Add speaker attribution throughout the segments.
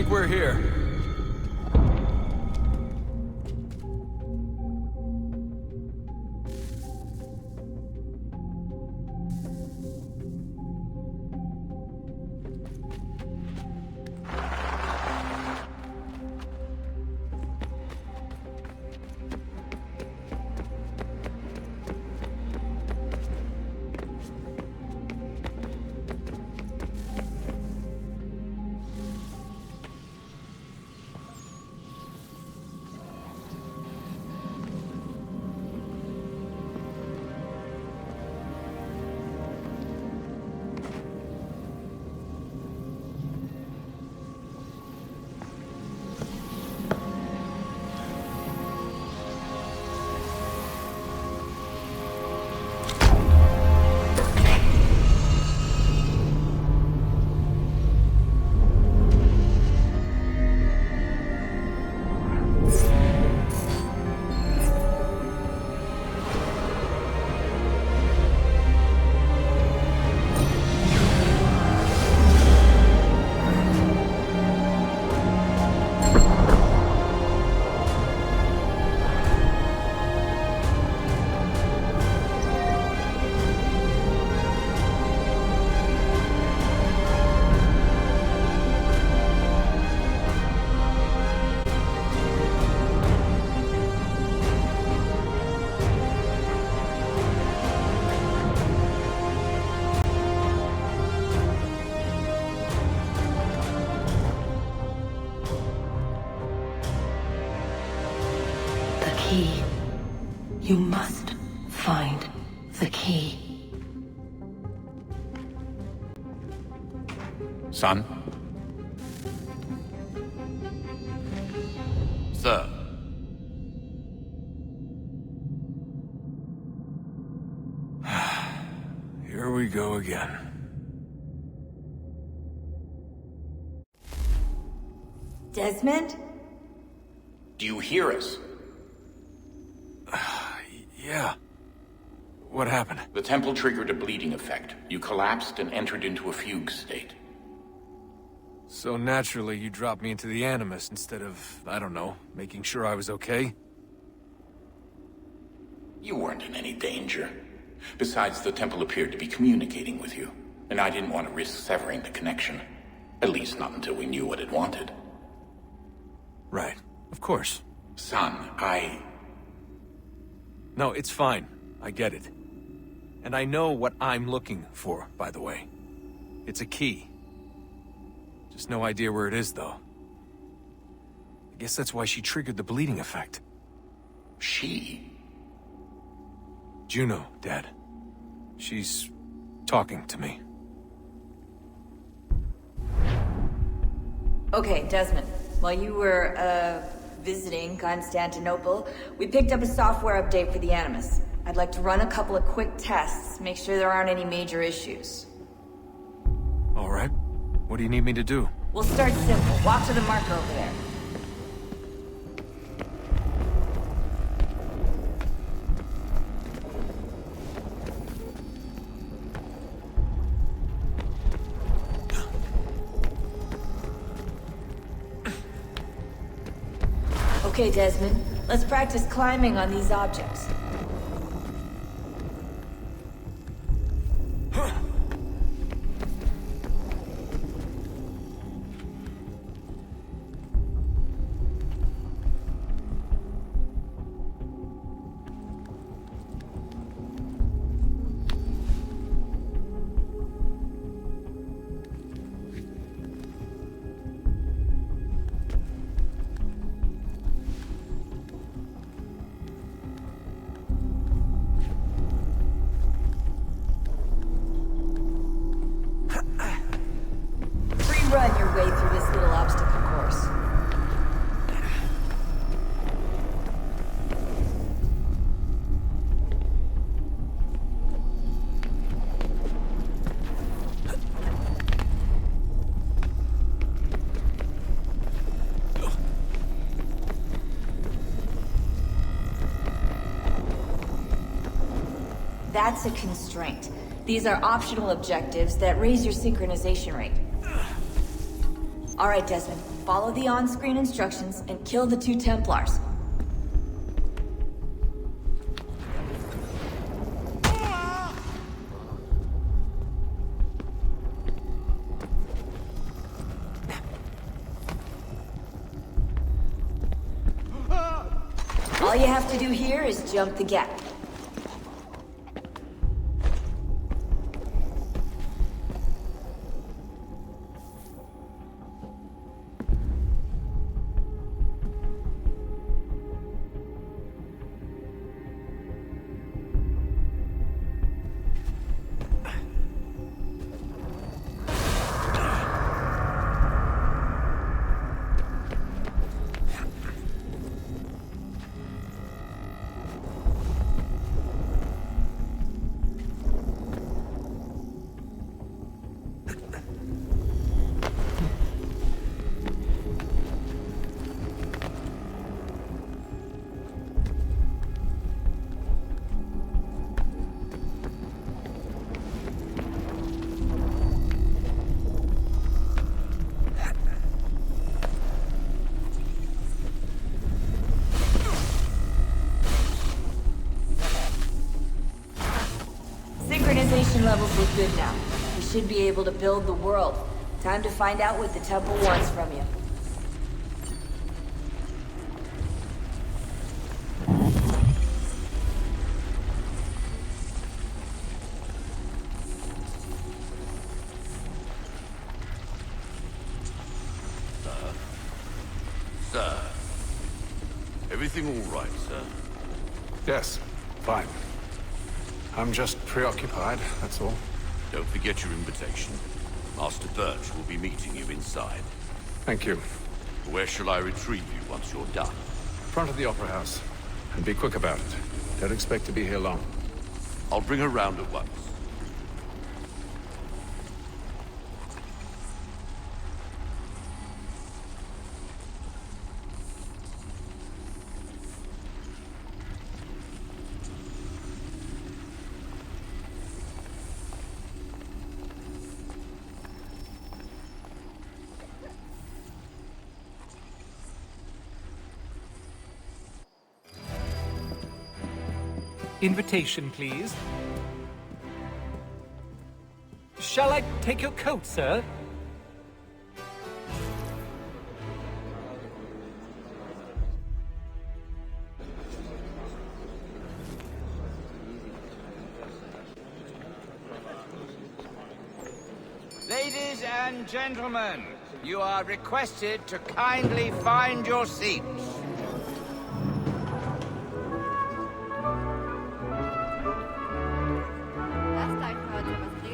Speaker 1: think we're here.
Speaker 2: Key. You must find the key.
Speaker 3: Son? Sir.
Speaker 1: Here we go again.
Speaker 4: Desmond?
Speaker 3: Do you hear us?
Speaker 1: Yeah. What happened?
Speaker 3: The temple triggered a bleeding effect. You collapsed and entered into a fugue state.
Speaker 1: So naturally, you dropped me into the Animus instead of, I don't know, making sure I was okay?
Speaker 3: You weren't in any danger. Besides, the temple appeared to be communicating with you, and I didn't want to risk severing the connection. At least not until we knew what it wanted.
Speaker 1: Right. Of course.
Speaker 3: Son,
Speaker 1: No, it's fine. I get it. And I know what I'm looking for, by the way. It's a key. Just no idea where it is, though. I guess that's why she triggered the bleeding effect.
Speaker 3: She?
Speaker 1: Juno, Dad. She's talking to me.
Speaker 4: Okay, Desmond. While you were, visiting Constantinople, we picked up a software update for the Animus. I'd like to run a couple of quick tests, make sure there aren't any major issues.
Speaker 1: All right. What do you need me to do?
Speaker 4: We'll start simple. Walk to the marker over there. Okay, Desmond. Let's practice climbing on these objects. Run your way through this little obstacle course. That's a constraint. These are optional objectives that raise your synchronization rate. All right, Desmond. follow the on-screen instructions and kill the 2 Templars. All you have to do here is jump the gap. Synchronization levels look good now. We should be able to build the world. Time to find out what the temple wants from you.
Speaker 5: Sir. Everything all right, sir?
Speaker 1: Yes, fine. I'm just preoccupied, that's all.
Speaker 5: Don't forget your invitation. Master Birch will be meeting you inside.
Speaker 1: Thank you.
Speaker 5: Where shall I retrieve you once you're done?
Speaker 1: Front of the Opera House. And be quick about it. Don't expect to be here long.
Speaker 5: I'll bring her round at once.
Speaker 6: Invitation, please. Shall I take your coat, sir?
Speaker 7: Ladies and gentlemen, you are requested to kindly find your seats.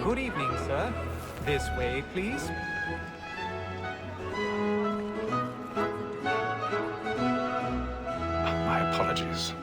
Speaker 6: Good evening, sir. This way, please.
Speaker 1: My apologies.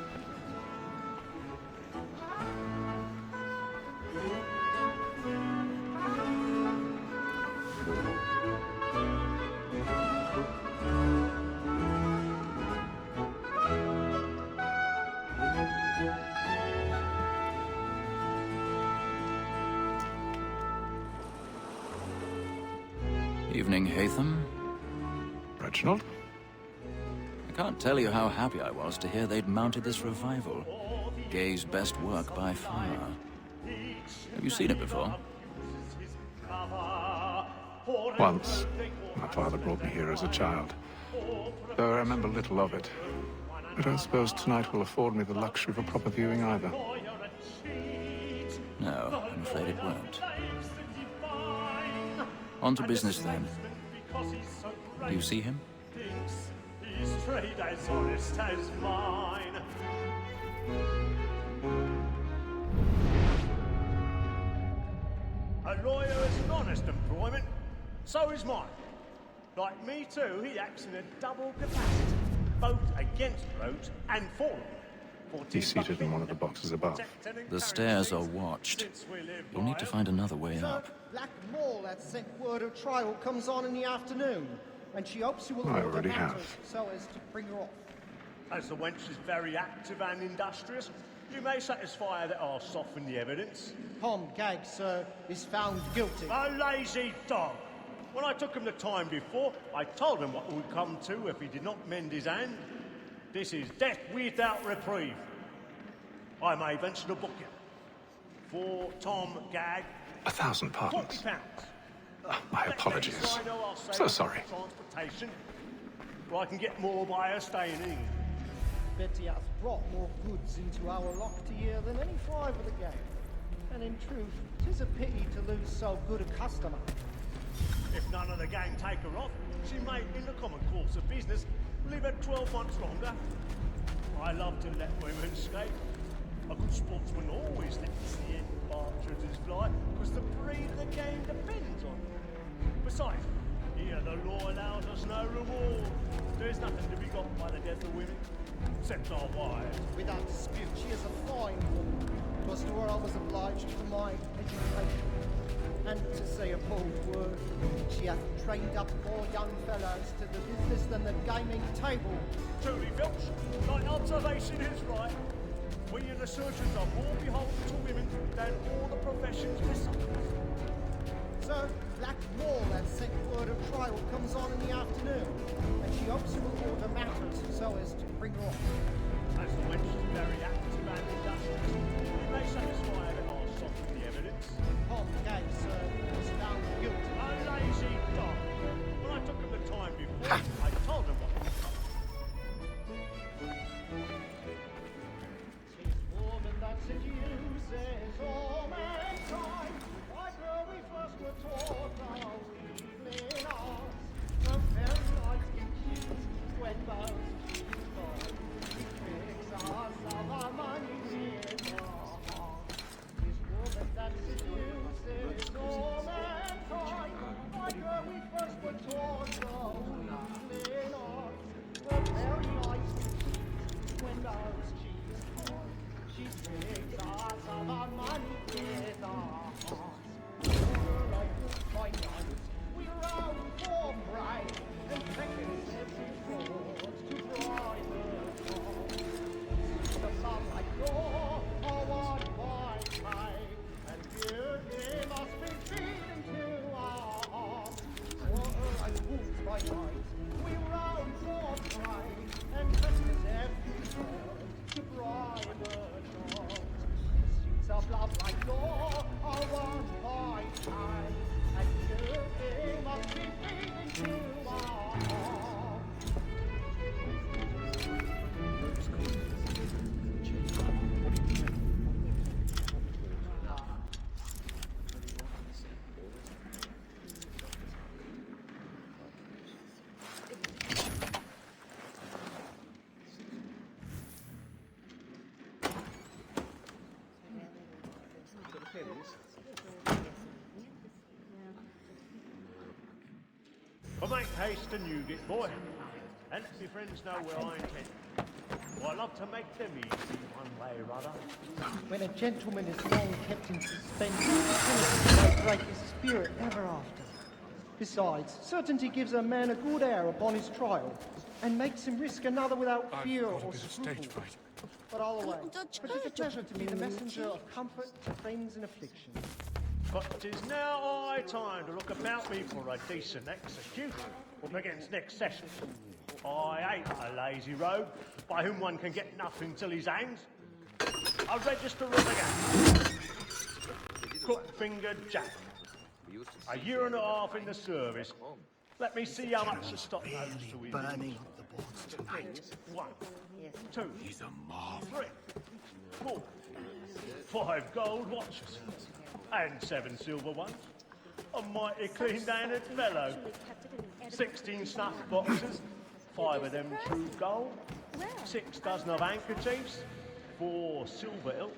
Speaker 8: Evening, Haytham.
Speaker 1: Reginald?
Speaker 8: I can't tell you how happy I was to hear they'd mounted this revival. Gay's best work by far. Have you seen it before?
Speaker 1: Once. My father brought me here as a child. Though I remember little of it. I don't suppose tonight will afford me the luxury of a proper viewing either.
Speaker 8: No, I'm afraid it won't. On to business then. Do you see him?
Speaker 9: His trade as honest as mine. A lawyer is an honest employment. So is mine. Like me too, he acts in a double capacity, both against roads and for them.
Speaker 1: He's seated in one of the boxes above.
Speaker 8: The stairs are watched. You'll need to find another way up.
Speaker 10: Black Mall had sent word her trial comes on in the afternoon, and she hopes you will
Speaker 1: I
Speaker 10: order
Speaker 1: already
Speaker 10: matters
Speaker 1: have.
Speaker 10: so as to bring her off.
Speaker 9: As the wench is very active and industrious, you may satisfy her that I'll soften the evidence.
Speaker 10: Tom Gagg, sir, is found guilty.
Speaker 9: A lazy dog! When I took him the time before, I told him what would come to if he did not mend his hand. This is death without reprieve. I may venture to book you. For Tom Gag,
Speaker 1: 1,000 pardons.
Speaker 9: £40.
Speaker 1: My apologies. So sorry.
Speaker 9: Transportation, or I can get more by her staying in.
Speaker 10: Betty has brought more goods into our lock year than any five of the gang. And in truth, 'tis a pity to lose so good a customer.
Speaker 9: If none of the gang take her off, she may, in the common course of business, live at 12 months longer. I love to let women skate. A good sportsman always lets the end partridges fly, because the breed of the game depends on them. Besides, here the law allows us no reward. There's nothing to be got by the death of women, except our wives.
Speaker 10: Without dispute, she is a fine woman. 'Twas to her I was obliged for my education. And to say a bold word, she hath trained up more young fellows to the business than the gaming table.
Speaker 9: Truly, Filch, thy observation is right. We in the surgeons are more beholden to women than all the professions besides.
Speaker 10: So, Black Wall has sent word of trial comes on in the afternoon, and she hopes you will order matters so as to bring her off.
Speaker 9: As the wench is very active and industrious, we may satisfy her that I'll soften the evidence.
Speaker 10: Tom Gag, sir, was found guilty.
Speaker 9: A lazy dog. When I took him the time before, I told him what.
Speaker 10: She's woman that seduces all mankind. Like her we first were taught our evening hours. The very night confused when both cheeks fall. She tricks us of our money in her heart. This woman that seduces all mankind. Like her we first were taught our evening hours. The very night confused when those cheeks fall. She tricks us of our money with her heart. Like my night, we roam for pride and seconds every fraud to bribe her heart. The love I know, one by night, and beauty must be feeding to our hearts. Like wolves by night, we roam for pride and seconds every fraud to bribe her heart. Streets of love like law are one by time, and beauty must be feeding to our heart.
Speaker 9: But make haste and you get, boy, and let your friends know where I intend. Well, I love to make them easy one way or other.
Speaker 10: When a gentleman is long kept in suspense, he may break his spirit ever after. Besides, certainty gives a man a good air upon his trial, and makes him risk another without fear or scruple. But all away, for it is a pleasure to be the messenger of comfort to friends in affliction.
Speaker 9: But 'tis now high time to look about me for a decent execution. What begins next session? I hate a lazy rogue by whom one can get nothing till he's hanged. I register of the gang. Cook-fingered Jack. A year and a half in the service. Let me see how much the stock knows to his burning up the boards tonight. 1, 2, he's a marvel. 3, 4, 5 gold watches. And 7 silver ones. A mighty clean-handed fellow. 16 snuff boxes. 5 of them true gold. 6 dozen of handkerchiefs. 4 silver hilt.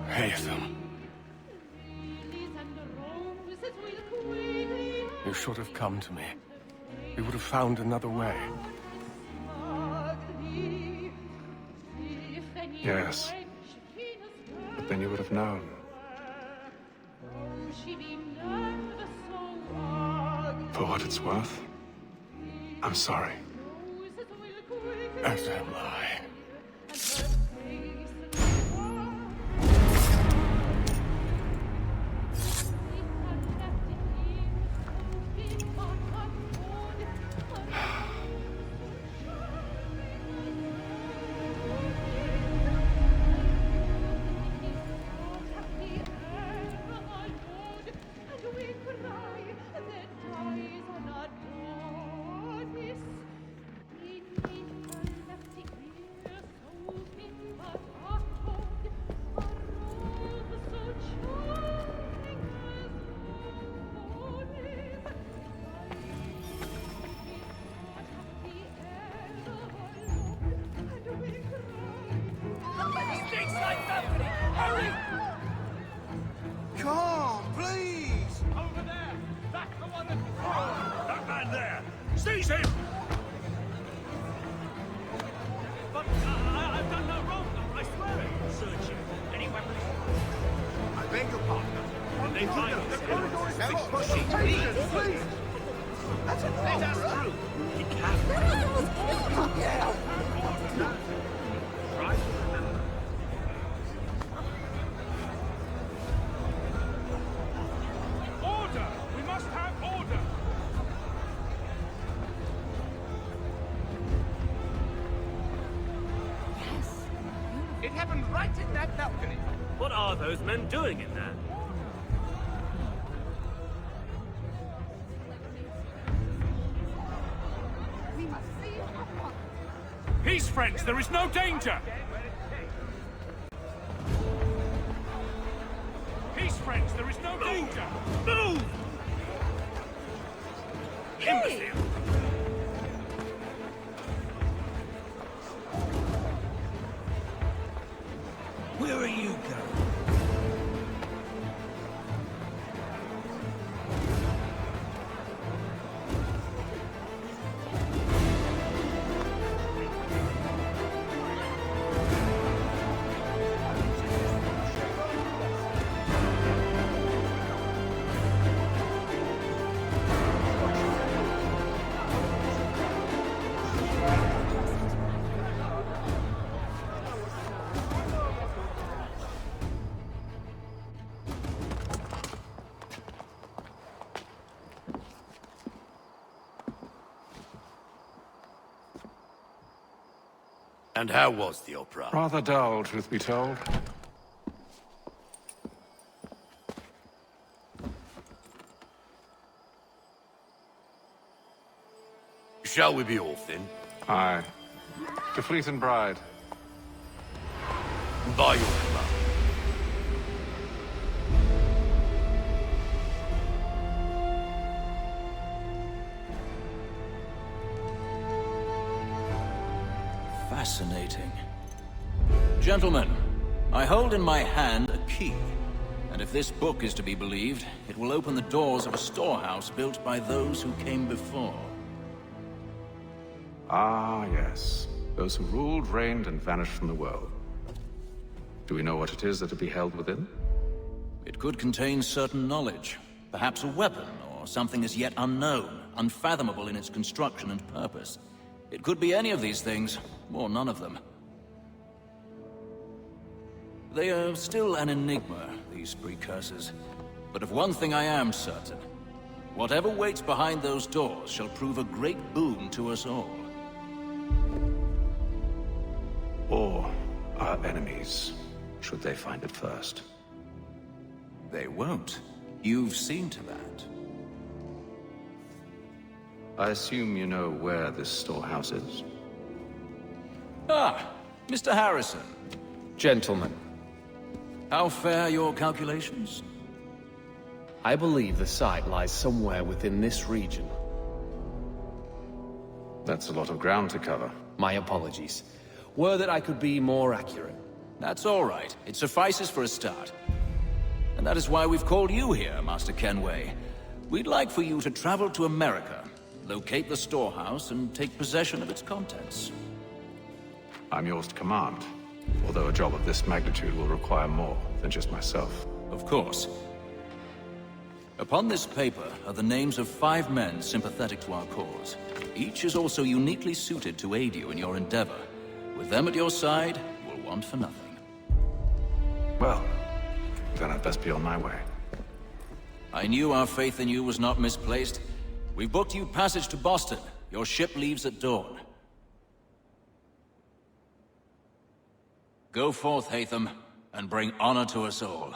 Speaker 1: Haytham. You should have come to me. We would have found another way. Yes. But then you would have known.
Speaker 11: For what it's worth, I'm sorry.
Speaker 3: As am I.
Speaker 10: Come, please!
Speaker 7: Over there! That's the one that's...
Speaker 5: That man there! Seize him!
Speaker 7: But I've done no wrong, I swear it. Search him. Any weapons?
Speaker 10: I beg your pardon.
Speaker 7: When they find us,
Speaker 10: Please! That's an
Speaker 7: let us through. He can't. Try to remember. Order! We must have order!
Speaker 4: Yes.
Speaker 7: It happened right in that balcony. What are those men doing in there?
Speaker 5: Peace, friends! There is no danger! Peace, friends! There is no danger! Move! Imbecile!
Speaker 10: Where are you going?
Speaker 5: And how was the opera?
Speaker 11: Rather dull, truth be told.
Speaker 5: Shall we be off then?
Speaker 11: Aye. To Fleet and Bride.
Speaker 5: By your command.
Speaker 8: Fascinating. Gentlemen, I hold in my hand a key. And if this book is to be believed, it will open the doors of a storehouse built by those who came before.
Speaker 11: Ah, yes. Those who ruled, reigned, and vanished from the world. Do we know what it is that will be held within?
Speaker 8: It could contain certain knowledge. Perhaps a weapon, or something as yet unknown, unfathomable in its construction and purpose. It could be any of these things, or none of them. They are still an enigma, these precursors. But of one thing I am certain. Whatever waits behind those doors shall prove a great boon to us all.
Speaker 11: Or our enemies, should they find it first.
Speaker 8: They won't. You've seen to that.
Speaker 11: I assume you know where this storehouse is?
Speaker 8: Ah, Mr. Harrison.
Speaker 12: Gentlemen,
Speaker 8: How fare your calculations?
Speaker 12: I believe the site lies somewhere within this region.
Speaker 11: That's a lot of ground to cover.
Speaker 12: My apologies. Were that I could be more accurate.
Speaker 8: That's all right. It suffices for a start. And that is why we've called you here, Master Kenway. We'd like for you to travel to America, locate the storehouse, and take possession of its contents.
Speaker 11: I'm yours to command, although a job of this magnitude will require more than just myself.
Speaker 8: Of course. Upon this paper are the names of 5 men sympathetic to our cause. Each is also uniquely suited to aid you in your endeavor. With them at your side, you will want for nothing.
Speaker 11: Well, then I'd best be on my way.
Speaker 8: I knew our faith in you was not misplaced. We've booked you passage to Boston. Your ship leaves at dawn. Go forth, Hatham, and bring honor to us all.